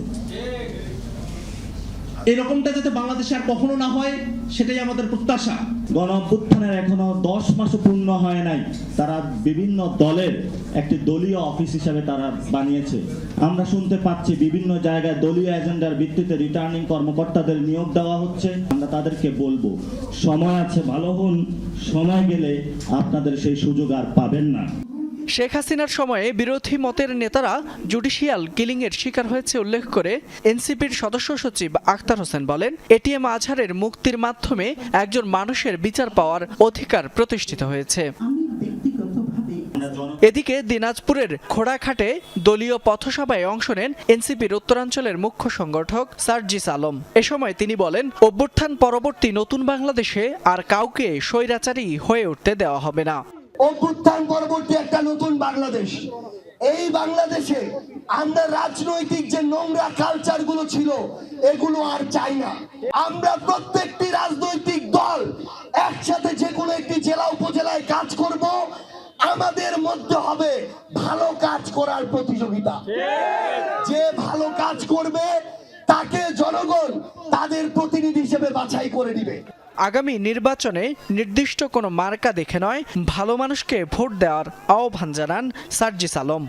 এরকমটা যাতে বাংলাদেশে আর কখনো না হয়, সেটাই আমাদের প্রত্যাশা। গণ অভ্যুত্থানের এখনো 10 মাসও পূর্ণ হয় নাই, তারা বিভিন্ন দলের একটি দলীয় অফিস হিসাবে তারা বানিয়েছে। আমরা শুনতে পাচ্ছি বিভিন্ন জায়গায় দলীয় এজেন্ডার ভিত্তিতে রিটার্নিং কর্মকর্তাদের নিয়োগ দেওয়া হচ্ছে। আমরা তাদেরকে বলবো, সময় আছে, ভালো হন, সময় গেলে আপনাদের সেই সুযোগ আর পাবেন না। শেখ হাসিনার সময়ে বিরোধী মতের নেতারা জুডিশিয়াল কিলিংয়ের শিকার হয়েছে উল্লেখ করে এনসিপির সদস্য সচিব আক্তার হোসেন বলেন, এটিএম আজহারের মুক্তির মাধ্যমে একজন মানুষের বিচার পাওয়ার অধিকার প্রতিষ্ঠিত হয়েছে। এদিকে দিনাজপুরের খোড়াঘাটে দলীয় পথসভায় অংশ নেন এনসিপির উত্তরাঞ্চলের মুখ্য সংগঠক সার্জিস আলম। এ সময় তিনি বলেন, অভ্যুত্থান পরবর্তী নতুন বাংলাদেশে আর কাউকে স্বৈরাচারী হয়ে উঠতে দেওয়া হবে না। অভ্যুত্থান পরবর্তী একটা নতুন বাংলাদেশ, এই বাংলাদেশে আমরা রাজনৈতিক যে নোংরা কালচার গুলো ছিল এগুলো আর চাই না। আমরা প্রত্যেকটি রাজনৈতিক দল একসাথে যে কোনো একটি জেলা উপজেলায় কাজ করব, আমাদের মধ্যে হবে ভালো কাজ করার প্রতিযোগিতা। যে ভালো কাজ করবে তাকে জনগণ তাদের প্রতিনিধি হিসেবে বাছাই করে দিবে। আগামী নির্বাচনে নির্দিষ্ট কোনো মার্কা দেখে নয়, ভালো মানুষকে ভোট দেওয়ার আহ্বান জানান সার্জিস আলম।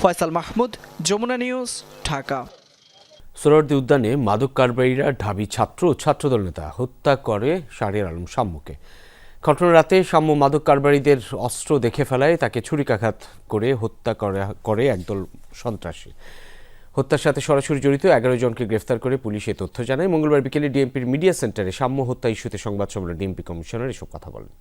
ফয়সাল মাহমুদ, যমুনা নিউজ, ঢাকা। সোহরাওয়ার্দী উদ্যানে মাদক কারবারিরা ঢাবি ছাত্র ও ছাত্রদল নেতা হত্যা করে শাহরিয়ার আলম শাম্মুকে। ঘটনার রাতে শাম্মু মাদক কারবারিদের অস্ত্র দেখে ফেলায় তাকে ছুরিকাঘাত করে হত্যা করে একদল সন্ত্রাসী। হত্যার সাথে সরাসরি জড়িত 11 জনকে গ্রেফতার করে পুলিশ এ তথ্য জানায়। মঙ্গলবার বিকেলে ডিএমপির মিডিয়া সেন্টারে শাম্মু হত্যা ইস্যুতে সংবাদ সম্মেলনে ডিএমপি কমিশনার এসব কথা বলেন।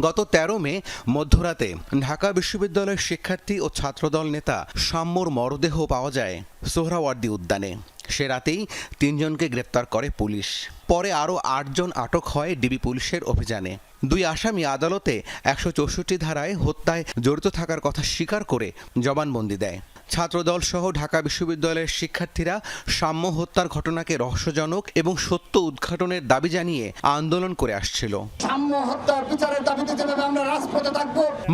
গত 13 মে মধ্যরাতে ঢাকা বিশ্ববিদ্যালয়ের শিক্ষার্থী ও ছাত্রদল নেতা শাম্মুর মরদেহ পাওয়া যায় সোহরাওয়ার্দী উদ্যানে। সে রাতেই 3 জনকে গ্রেপ্তার করে পুলিশ। পরে আরও 8 জন আটক হয় ডিবি পুলিশের অভিযানে। 2 আসামি আদালতে 164 ধারায় হত্যায় জড়িত থাকার কথা স্বীকার করে জবানবন্দি দেয়। ছাত্রদল সহ ঢাকা বিশ্ববিদ্যালয়ের শিক্ষার্থীরা শাম্মু হত্যার ঘটনাকে রহস্যজনক এবং সত্য উদ্ঘাটনের দাবি জানিয়ে আন্দোলন করে আসছিল।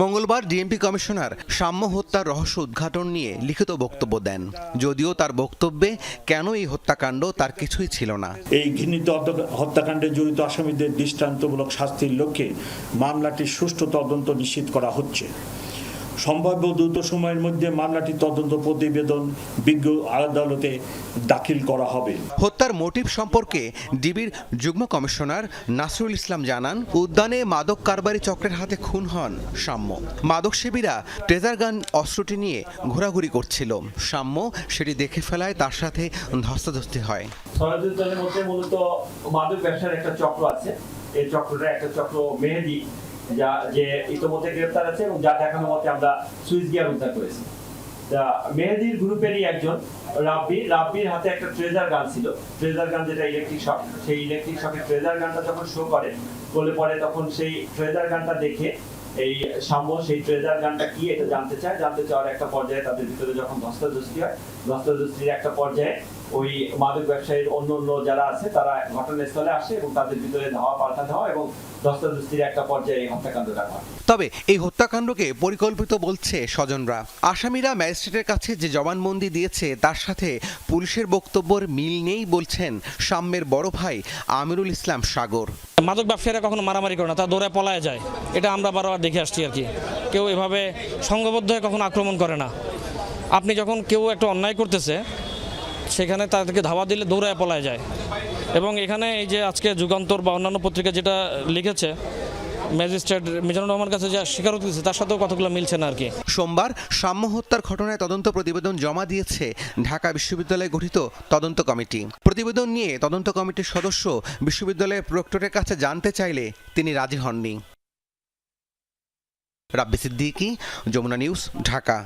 মঙ্গলবার ডিএমপি কমিশনার শাম্মু হত্যার রহস্য উদ্ঘাটন নিয়ে লিখিত বক্তব্য দেন। যদিও তার বক্তব্যে কেন এই হত্যাকাণ্ড তার কিছুই ছিল না। এই ঘৃণিত হত্যাকাণ্ডে জড়িত আসামিদের দৃষ্টান্তমূলক শাস্তির লক্ষ্যে মামলাটির সুষ্ঠু তদন্ত নিশ্চিত করা হচ্ছে। সম্ভাব্য দ্রুত সময়ের মধ্যে মামলাটি তদন্ত প্রতিবেদন বিজ্ঞ আদালতে দাখিল করা হবে। হত্যার মোটিভ সম্পর্কে ডিবির যুগ্ম কমিশনার নাসরুল ইসলাম জানান, উদ্যানে মাদক কারবারি চক্রের হাতে খুন হন শাম্মু। মাদক সেবীরা ট্রেজার গান অস্ত্রটি নিয়ে ঘোরাঘুরি করছিল। শাম্মু সেটি দেখে ফেলায় তার সাথে ধস্তাধস্তি হয়। সরাসরি মধ্যে মূলত মাদক ব্যবসার একটা চক্র আছে। এই চক্রটা একটা চক্র মেহেদি, যা যে ইতিমধ্যে গ্রেফতার আছে এবং যা দেখানোর মতে আমরা সুইচ গিয়ার উদ্ধার করেছি। মেহেদির গ্রুপেরই একজন রাব্বির হাতে একটা ট্রেজার গান ছিল। ট্রেজার গান যেটা ইলেকট্রিক শক, সেই ইলেকট্রিক শকের ট্রেজার গানটা যখন শো করে বলে পরে তখন সেই ট্রেজার গানটা দেখে এই শাম্মু সেই ট্রেজার গানটা কি এটা জানতে চাওয়ার একটা পর্যায়ে তাদের ভিতরে যখন ধস্তাধস্তি হয়, ধস্তাধস্তির একটা পর্যায়ে ওই মাদক ব্যবসায়ীর অন্য যারা আছে তারা ঘটনাস্থলে আসে এবং তাদের ভিতরে ধাওয়া পাল্টা ধাওয়া এবং ধস্তাধস্তির একটা পর্যায়ে এই হত্যাকাণ্ডটা হয়। তবে এই হত্যাকাণ্ডকে পরিকল্পিত বলছে স্বজনরা। আসামিরা ম্যাজিস্ট্রেটের কাছে যে জবানবন্দি দিয়েছে তার সাথে পুলিশের বক্তব্যের মিল নেই বলছেন শাম্মের বড় ভাই আমিরুল ইসলাম সাগর। মাদক ব্যবসায়ীরা কখনো মারামারি করে না, তারা দৌড়ে পলায় যায়। এটা আমরা বারবার দেখে আসছি আর কি। কেউ এভাবে সংঘবদ্ধ হয়ে কখনো আক্রমণ করে না। আপনি যখন কেউ একটা অন্যায় করতেছে সেখানে তাদেরকে ধাওয়া দিলে দৌড়ায় পলায় যায়। এবং এখানে এই যে আজকে যুগান্তর বা অন্যান্য পত্রিকা যেটা লিখেছে, ম্যাজিস্ট্রেট মিজানুর রহমানের কাছে যা স্বীকারোক্তি দিয়েছে তার সাথেও কতগুলো মিলছে না আর কি। সোমবার শাম্মু হত্যার ঘটনায় তদন্ত প্রতিবেদন জমা দিয়েছে ঢাকা বিশ্ববিদ্যালয়ে গঠিত তদন্ত কমিটি। প্রতিবেদন নিয়ে তদন্ত কমিটির সদস্য বিশ্ববিদ্যালয়ের প্রক্টরের কাছে জানতে চাইলে তিনি রাজি হননি। রাব্বি সিদ্দিকী, যমুনা নিউজ, ঢাকা।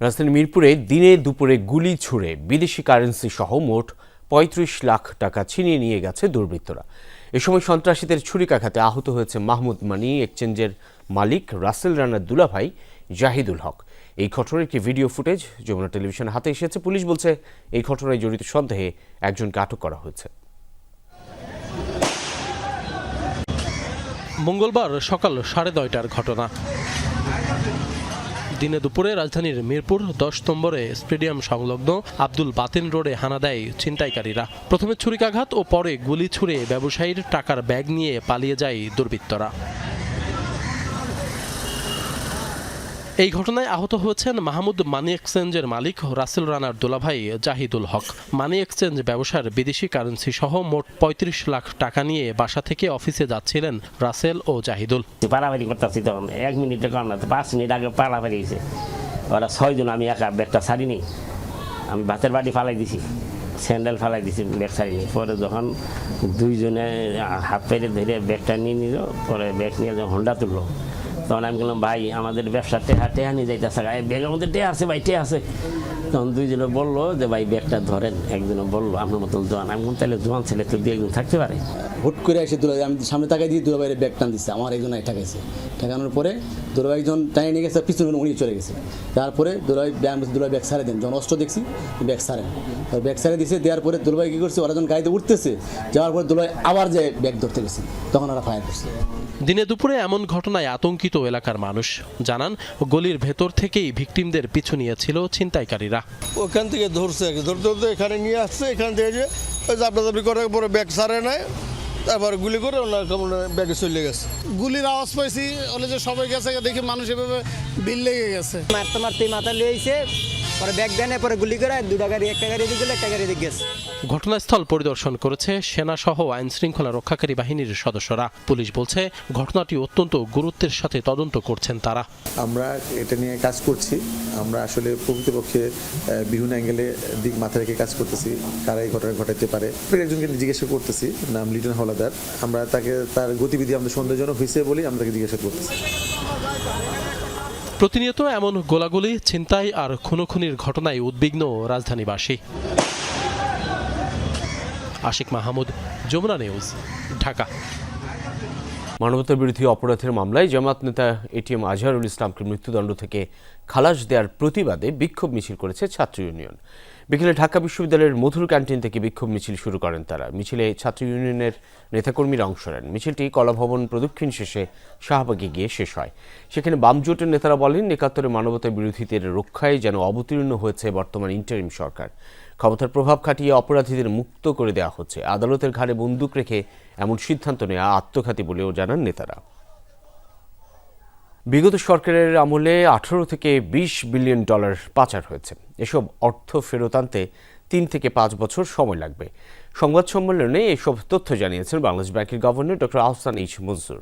রাজধানী মিরপুরে দিনে দুপুরে গুলি ছুড়ে বিদেশি কারেন্সি সহ মোট 35 লাখ টাকা ছিনিয়ে নিয়ে গেছে দুর্বৃত্তরা। এ সময় সন্ত্রাসীদের ছুরিকাঘাতে আহত হয়েছে মাহমুদ মানি এক্সচেঞ্জের মালিক রাসেল রানার দুলাভাই জাহিদুল হক। এই ঘটনার একটি ভিডিও ফুটেজ যমুনা টেলিভিশন হাতে এসেছে। পুলিশ বলছে এই ঘটনায় জড়িত সন্দেহে একজনকে আটক করা হয়েছে। মঙ্গলবার সকাল 9:30টার ঘটনা। দিনে দুপুরে রাজধানীর মিরপুর 10 নম্বরে স্টেডিয়াম সংলগ্ন আব্দুল বাতিন রোডে হানা দেয় ছিনতাইকারীরা। প্রথমে ছুরিকাঘাত ও পরে গুলি ছুড়ে ব্যবসায়ীর টাকার ব্যাগ নিয়ে পালিয়ে যায় দুর্বৃত্তরা। এই ঘটনায় আহত হয়েছেন মাহমুদ মানি এক্সচেঞ্জের মালিক রাসেল রানার দুলাভাই জাহিদুল হক। মানি এক্সচেঞ্জ ব্যবসার বিদেশি কারেন্সি সহ মোট 35 লাখ টাকা নিয়ে বাসা থেকে অফিসে যাচ্ছিলেন রাসেল ও জাহিদুল। পালাপালি করতেছি তখন 1 মিনিটের কারণ 5 মিনিট আগে পালাপালি হয়েছে। ওরা 6 জন, আমি একা ব্যাগটা ছাড়িনি, আমি ভাতের বাড়ি ফালাই দিছি। স্যান্ডেল ফালাই দিছি, ব্যাগ ছাড়িনি। পরে যখন দুইজনে হাত পাইরে ধরে ব্যাগটা নিয়ে নিল, পরে ব্যাগ নিয়ে যখন হোন্ডা তুললো, তখন আমি বললাম ভাই আমাদের ব্যবসা টেহা নিয়ে যাইতেছে, ব্যাগের মধ্যে টেহা আছে ভাই, টেহা আছে। তখন দুইজনে বললো যে ভাই ব্যাগটা ধরেন। একজনে বললো আপনার মতন জোয়ান। আমি বললাম তাহলে জোয়ান ছেলে তো 2-1 জন থাকতে পারে। হুট করে এসে দুলাভাই, আমি সামনে তাকাই দিয়ে দুলাভাইয়ের ব্যাগ টান দিচ্ছে, আমার একজন ঠেকাইছে। ঠেকানোর পরে দুলাভাই একজন টাইনে নিয়ে গেছে, পিছনে উনি চলে গেছে। তারপরে দুলাভাই ব্যাগ ছাড়ে দেন, যখন অস্ত্র দেখছি ব্যাগ ছাড়েন, ব্যাগ ছাড়ে দিছে। দেওয়ার পরে দুলাভাই কী করছে, ওরা যখন গাড়িতে উঠতেছে, যাওয়ার পরে দুলাভাই আবার যে ব্যাগ ধরতে গেছে, তখন ওরা ফায়ার করছে। দিনে দুপুরে এমন ঘটনায় আতঙ্কিত এলাকার মানুষ জানান, গলির ভেতর থেকেই ভিকটিমদের পিছু নিয়েছিল ছিনতাইকারীরা। ওখান থেকে ধরছে আর কি, ধরতে ধরতে এখানে নিয়ে আসছে। এখান থেকে যে জাপটাজাপি করার পরে ব্যাগ ছাড়ে নেয়, তারপর গুলি করে ওনার ব্যাগে চলে গেছে। গুলির আওয়াজ পাইছি, বলে যে সবাই গেছে, দেখি মানুষ এভাবে বিল লেগে গেছে। মারতে মারতে মাথা লিয়েছে, পরে ব্যাগ দেন, পরে গুলি করে 2টা গাড়ি, একটা গাড়ি দিকে গেলে একটা গাড়ি দিকে গেছে। ঘটনাস্থল পরিদর্শন করেছে সেনাসহ আইন শৃঙ্খলা রক্ষাকারী বাহিনীর সদস্যরা। পুলিশ বলছে ঘটনাটি অত্যন্ত গুরুত্বের সাথে তদন্ত করছেন তারা। আমরা এটা নিয়ে কাজ করছি। আমরা আসলে প্রকৃতপক্ষে বিভিন্ন অ্যাঙ্গেলে দিক মাথা রেখে কাজ করতেছি, কারা এই ঘটনা ঘটাতে পারে। একজনকে জিজ্ঞাসা করতেছি, নাম লিটন হলাদার। আমরা তাকে, তার গতিবিধি আমাদের সন্দেহজনক হয়েছে বলেই আমরা তাকে জিজ্ঞাসা করতেছি। প্রতিনিয়ত এমন গোলাগুলি, ছিনতাই আর খুনোখুনির ঘটনায় উদ্বিগ্ন রাজধানীবাসী। আশিক মাহমুদ, যমুনা নিউজ, ঢাকা। মানবতা বিরোধী অপরাধের মামলায় জামাত নেতা এটিএম আজহারুল ইসলামকে মৃত্যুদণ্ড থেকে খালাস দেওয়ার প্রতিবাদে বিক্ষোভ মিছিল করেছে ছাত্র ইউনিয়ন। বিকেলে ঢাকা বিশ্ববিদ্যালয়ের মধুর ক্যান্টিন থেকে বিক্ষোভ মিছিল শুরু করেন তারা। মিছিলে ছাত্র ইউনিয়নের নেতাকর্মীরা অংশ নেন। মিছিলটি কলাভবন প্রদক্ষিণ শেষে শাহবাগে গিয়ে শেষ হয়। সেখানে বাম জোটের নেতারা বলেন, ৭১ মানবতা বিরোধীদের রক্ষায় যেন অবতীর্ণ হয়েছে বর্তমান ইন্টারিম সরকার। ক্ষমতার প্রভাব খাটিয়ে অপরাধীদের মুক্ত করে দেওয়া হচ্ছে। আদালতের ঘাড়ে বন্দুক রেখে এমন সিদ্ধান্ত নেওয়া আত্মঘাতী বলেও জানান নেতারা। বিগত সরকারের আমলে 18 থেকে 20 বিলিয়ন ডলার পাচার হয়েছে। এসব অর্থ ফেরত আনতে 3 থেকে 5 বছর সময় লাগবে। সংবাদ সম্মেলনে এসব তথ্য জানিয়েছেন বাংলাদেশ ব্যাংকের governor doctor Ahsan H Mansur.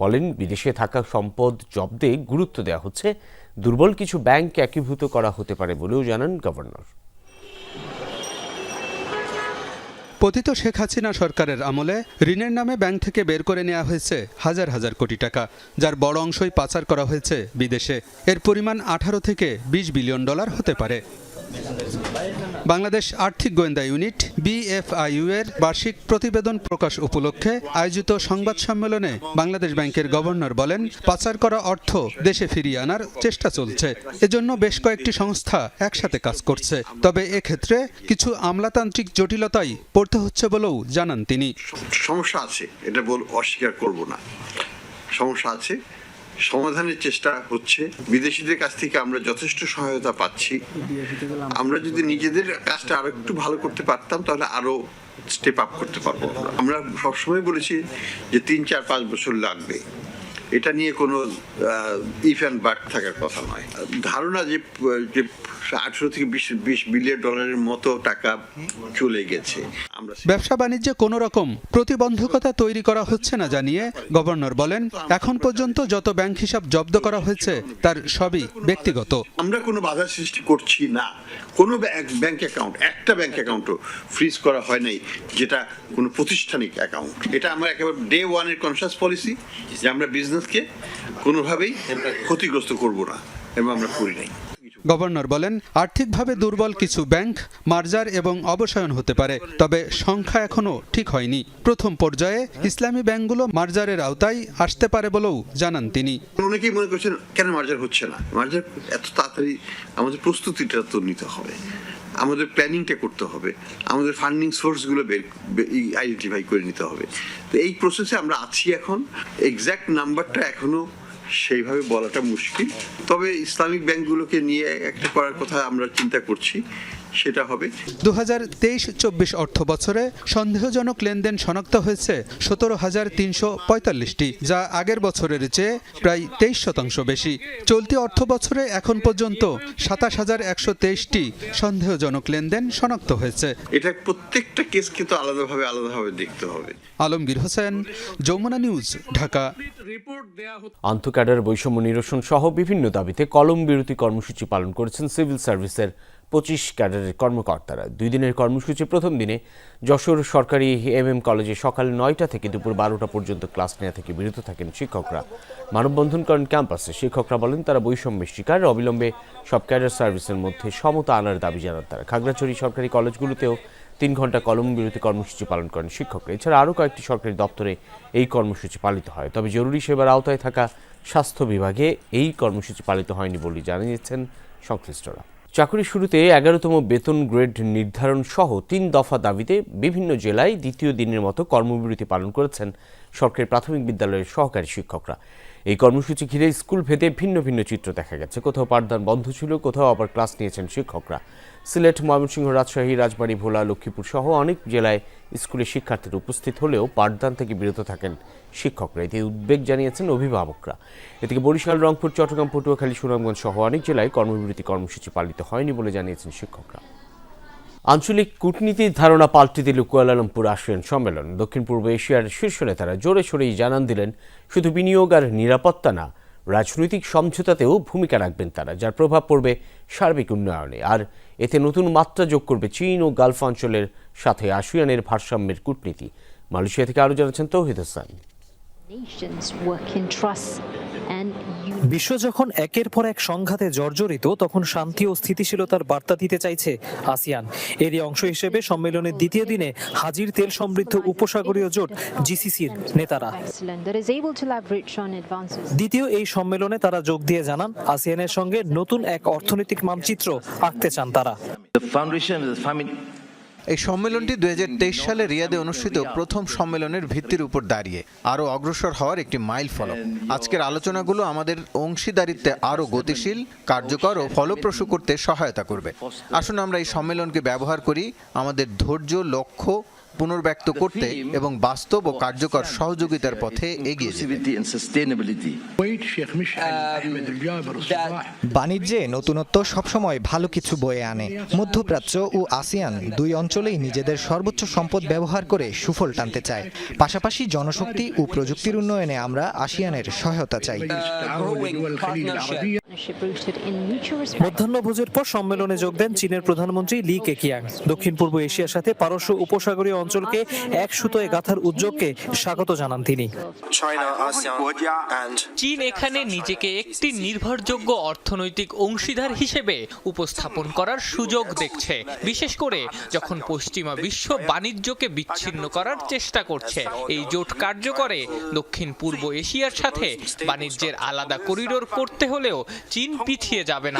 বলেন, বিদেশে থাকা সম্পদ জব্দে গুরুত্ব দেওয়া হচ্ছে। দুর্বল কিছু ব্যাংক একীভূত করা হতে পারে বলেও জানান গভর্নর। পতিত শেখ হাসিনা সরকারের আমলে ঋণের নামে ব্যাংক থেকে বের করে নেওয়া হয়েছে হাজার হাজার কোটি টাকা, যার বড় অংশই পাচার করা হয়েছে বিদেশে। এর পরিমাণ 18 থেকে 20 বিলিয়ন ডলার হতে পারে। বাংলাদেশ আর্থিক গোয়েন্দা ইউনিট BFIU এর বার্ষিক প্রতিবেদন প্রকাশ উপলক্ষে আয়োজিত সংবাদ সম্মেলনে বাংলাদেশ ব্যাংকের গভর্নর বলেন, পাচার করা অর্থ দেশে ফিরিয়ে আনার চেষ্টা চলছে। এজন্য বেশ কয়েকটি সংস্থা একসাথে কাজ করছে। তবে এক্ষেত্রে কিছু আমলাতান্ত্রিক জটিলতাই পড়তে হচ্ছে বলেও জানান তিনি। সমস্যা আছে, এটা অস্বীকার করব না, সমস্যা আছে। সমাধানের চেষ্টা হচ্ছে। বিদেশিদের কাছ থেকে আমরা যথেষ্ট সহায়তা পাচ্ছি। আমরা যদি নিজেদের কাজটা আরো একটু ভালো করতে পারতাম, তাহলে আরো স্টেপ আপ করতে পারবো। আমরা সবসময় বলেছি যে 3, 4, 5 বছর লাগবে। এটা নিয়ে কোনো ইফ অ্যান্ড বাট থাকার কথা নয়। ধারণা যে 18 থেকে 20 বিলিয়ন ডলারের মতো টাকা চলে গেছে। ব্যবসা বাণিজ্যে কোনো রকম প্রতিবন্ধকতা তৈরি করা হচ্ছে না জানিয়ে গভর্নর বলেন, এখন পর্যন্ত যত ব্যাংক হিসাব জব্দ করা হয়েছে তার সবই ব্যক্তিগত। আমরা কোনো বাধা সৃষ্টি করছি না। কোনো ব্যাংক অ্যাকাউন্ট, একটা ব্যাংক অ্যাকাউন্টও ফ্রিজ করা হয় নাই যেটা কোনো প্রতিষ্ঠানিক অ্যাকাউন্ট। এটা আমরা একেবারে ডে ওয়ানের কনসাস পলিসি যে আমরা বিজনেসকে কোনোভাবেই ক্ষতিগ্রস্ত করব না, এবং আমরা করি নাই। গভর্নর বলেন, আর্থিকভাবে দুর্বল কিছু ব্যাংক মার্জার এবং অবসায়ন হতে পারে, তবে সংখ্যা এখনো ঠিক হয়নি। প্রথম পর্যায়ে ইসলামী ব্যাংকগুলো মার্জারের আওতায় আসতে পারে বলেও জানান তিনি। অনেকেই মনে করছেন কেন মার্জার হচ্ছে না। মার্জার এত তাড়াতাড়ি আমাদের প্রস্তুতিটা তো নিতে হবে, আমাদের প্ল্যানিংটা করতে হবে, আমাদের ফান্ডিং সোর্সগুলো আইডেন্টিফাই করে নিতে হবে। তো এই প্রসেসে আমরা আছি এখন। এক্সাক্ট নাম্বারটা এখনো সেইভাবে বলাটা মুশকিল, তবে ইসলামিক ব্যাংকগুলোকে নিয়ে একটা করার কথা আমরা চিন্তা করছি, সেটা হবে। 2023-24 অর্থ বছরে সন্দেহজনক লেনদেন শনাক্ত হয়েছে 17,345টি, যা আগের বছরের চেয়ে প্রায় 23% বেশি। চলতি অর্থ বছরে এখন পর্যন্ত 27,123টি সন্দেহজনক লেনদেন শনাক্ত হয়েছে। এটা প্রত্যেকটা কেসকে তো আলাদাভাবে দেখতে হবে। আলমগীর হোসেন, যমুনা নিউজ, ঢাকা। আন্তঃক্যাডার বৈষম্য নিরসন সহ বিভিন্ন দাবিতে কলম বিরতি কর্মসূচি পালন করেছেন সিভিল সার্ভিসের 25 ক্যাডারের কর্মকর্তারা। 2 দিনের কর্মসূচির প্রথম দিনে যশোর সরকারি MM কলেজে সকাল 9টা থেকে দুপুর 12টা পর্যন্ত ক্লাস নেওয়া থেকে বিরত থাকেন শিক্ষকরা। মানববন্ধন করেন ক্যাম্পাসে। শিক্ষকরা বলেন তারা বৈষম্যের শিকার। অবিলম্বে সব ক্যাডার সার্ভিসের মধ্যে সমতা আনার দাবি জানান তারা। খাগড়াছড়ি সরকারি কলেজগুলোতেও 3 ঘন্টা কলম বিরতি কর্মসূচি পালন করেন শিক্ষকরা। এছাড়া আরও কয়েকটি সরকারি দপ্তরে এই কর্মসূচি পালিত হয়। তবে জরুরি সেবার আওতায় থাকা স্বাস্থ্য বিভাগে এই কর্মসূচি পালিত হয়নি বলে জানিয়েছেন সংশ্লিষ্টরা। চাকরি শুরুতে 11তম বেতন গ্রেড নির্ধারণ সহ 3 দফা দাবিতে বিভিন্ন জেলায় দ্বিতীয় দিনের মতো কর্মবিরতি পালন করেছেন সরকারি প্রাথমিক বিদ্যালয়ের সহকারী শিক্ষকরা। এই কর্মসূচি ঘিরে স্কুল ভেদে ভিন্ন ভিন্ন চিত্র দেখা গেছে। কোথাও পাঠদান বন্ধ ছিল, কোথাও আবার ক্লাস নিয়েছেন শিক্ষকরা। সিলেট, ময়মনসিংহ, রাজশাহী, রাজবাড়ী, ভোলা, লক্ষ্মীপুর সহ অনেক জেলায় স্কুলে শিক্ষার্থীরা উপস্থিত হলেও পাঠদান থেকে বিরত থাকেন শিক্ষকরা। এতে উদ্বেগ জানিয়েছেন অভিভাবকরা। এদিকে বরিশাল, রংপুর, চট্টগ্রাম, পটুয়াখালী, সুনামগঞ্জ সহ অনেক জেলায় কর্মবিরতি কর্মসূচি পালিত হয়নি বলে জানিয়েছেন শিক্ষকরা। আঞ্চলিক কূটনীতির ধারণা পাল্টে দিল কুয়ালালামপুর আসিয়ান সম্মেলন। দক্ষিণ পূর্ব এশিয়ার শীর্ষ নেতারা জোরে সোরেই জানান দিলেন শুধু বিনিয়োগ আর নিরাপত্তা না, রাজনৈতিক সমঝোতাতেও ভূমিকা রাখবেন তারা, যার প্রভাব পড়বে সার্বিক উন্নয়নে। আর এতে নতুন মাত্রা যোগ করবে চীন ও গালফ অঞ্চলের সাথে আসিয়ানের ভারসাম্যের কূটনীতি। মালয়েশিয়া থেকে আরও জানাচ্ছেন তৌহিদ হাসান। বিশ্ব যখন একের পর এক সংঘাতে জর্জরিত, তখন শান্তি ও স্থিতিশীলতার বার্তা দিতে চাইছে আসিয়ান। এরই অংশ হিসেবে সম্মেলনের দ্বিতীয় দিনে হাজির তেল সমৃদ্ধ উপসাগরীয় জোট জিসিসির নেতারা। দ্বিতীয় এই সম্মেলনে তারা যোগ দিয়ে জানান আসিয়ানের সঙ্গে নতুন এক অর্থনৈতিক মানচিত্র আঁকতে চান তারা। এই সম্মেলনটি 2023 সালে রিয়াদে অনুষ্ঠিত প্রথম সম্মেলনের ভিত্তির উপর দাঁড়িয়ে আরও অগ্রসর হওয়ার একটি মাইল ফলক। আজকের আলোচনাগুলো আমাদের অংশীদারিত্বে আরও গতিশীল, কার্যকর ও ফলপ্রসূ করতে সহায়তা করবে। আসুন আমরা এই সম্মেলনকে ব্যবহার করি আমাদের ধৈর্য, লক্ষ্য পুনর্ব্যক্ত করতে এবং বাস্তব ও কার্যকর সহযোগিতার পথে এগিয়ে যেতে। বাণিজ্যে নতুনত্ব সবসময় ভালো কিছু বয়ে আনে। মধ্যপ্রাচ্য ও আসিয়ান 2 অঞ্চলেই নিজেদের সর্বোচ্চ সম্পদ ব্যবহার করে সুফল টানতে চায়। পাশাপাশি জনশক্তি ও প্রযুক্তির উন্নয়নে আমরা আসিয়ানের সহায়তা চাই। মধ্যাহ্নভোজের পর সম্মেলনে যোগ দেন চীনের প্রধানমন্ত্রী লি কেকিয়াং। দক্ষিণ পূর্ব এশিয়ার সাথে পারস্য উপসাগরীয় অঞ্চলকে এক সুতোয় গাঁথার উদ্যোগকে স্বাগত জানান তিনি। চীন এখানে নিজেকে একটি নির্ভরযোগ্য অর্থনৈতিক অংশীদার হিসেবে উপস্থাপন করার সুযোগ দেখছে, বিশেষ করে যখন পশ্চিমা বিশ্ব বাণিজ্যকে বিচ্ছিন্ন করার চেষ্টা করছে। এই জোট কার্যকরে দক্ষিণ পূর্ব এশিয়ার সাথে বাণিজ্যের আলাদা করিডোর করতে হলেও চীন পিছিয়ে যাবে না।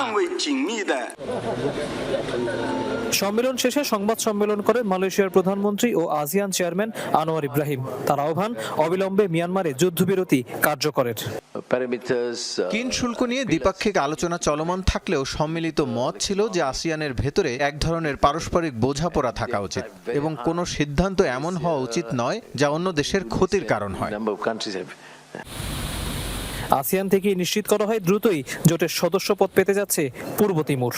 সম্মেলন শেষে সংবাদ সম্মেলন করে মালয়েশিয়ার প্রধানমন্ত্রী ও আসিয়ান চেয়ারম্যান আনোয়ার ইব্রাহিম। তার আহ্বান অবিলম্বে মিয়ানমারে যুদ্ধবিরতি কার্যকরের। চীন শুল্ক নিয়ে দ্বিপাক্ষিক আলোচনা চলমান থাকলেও সম্মিলিত মত ছিল যে আসিয়ানের ভেতরে এক ধরনের পারস্পরিক বোঝাপড়া থাকা উচিত এবং কোনো সিদ্ধান্ত এমন হওয়া উচিত নয় যা অন্য দেশের ক্ষতির কারণ হয়। আসিয়ান থেকে নিশ্চিত করা হয় দ্রুতই জোটের সদস্যপদ পেতে যাচ্ছে পূর্ব তিমুর।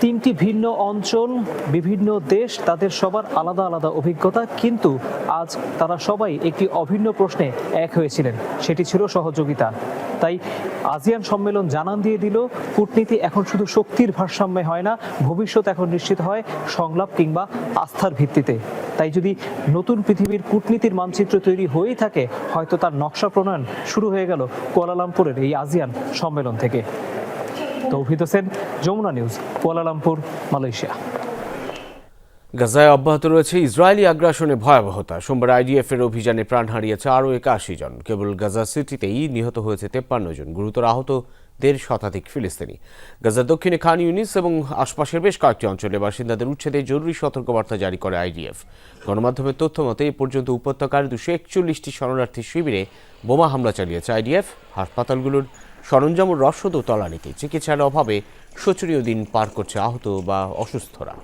3টি ভিন্ন অঞ্চল, বিভিন্ন দেশ, তাদের সবার আলাদা আলাদা অভিজ্ঞতা, কিন্তু আজ তারা সবাই একটি অভিন্ন প্রশ্নে এক হয়েছিলেন, সেটি ছিল সহযোগিতা। তাই আসিয়ান সম্মেলন জানান দিয়ে দিল কূটনীতি এখন শুধু শক্তির ভারসাম্যে হয় না, ভবিষ্যৎ এখন নিশ্চিত হয় সংলাপ কিংবা আস্থার ভিত্তিতে। তাই যদি নতুন পৃথিবীর কূটনীতির মানচিত্র তৈরি হয়েই থাকে, হয়তো তার নকশা প্রণয়ন শুরু হয়ে গেল কুয়ালালামপুরের এই আসিয়ান সম্মেলন থেকে। Touhid Hossain, Jamuna news, Kuala Lumpur, Malaysia. গাজায় অব্যাহত রয়েছে ইসরায়েলি আগ্রাসনে ভয়াবহতা। সোমবার IDF এর অভিযানে প্রাণ হারিয়েছে আরও 81 জন। কেবল গাজা সিটিতেই নিহত হয়েছে 53 জন, গুরুতর আহত 1.5 শতাধিক ফিলিস্তিনি। গাজার দক্ষিণে খান ইউনিস এবং আশপাশের বেশ কয়েকটি অঞ্চলে বাসিন্দাদের উচ্ছেদে জরুরি সতর্কবার্তা জারি করে IDF। গণমাধ্যমের তথ্য মতে এ পর্যন্ত উপত্যকার 241টি শরণার্থী শিবিরে বোমা হামলা চালিয়েছে IDF। হাসপাতালগুলোর সরঞ্জাম ও রসদ ও তলানিতে চিকিৎসার অভাবে শোচনীয় দিন পার করছে আহত বা অসুস্থরা।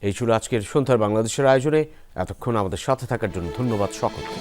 এই ছিল আজকের সন্ধ্যার বাংলাদেশের আয়োজনে। এতক্ষণ আমাদের সাথে থাকার জন্য ধন্যবাদ সকলকে।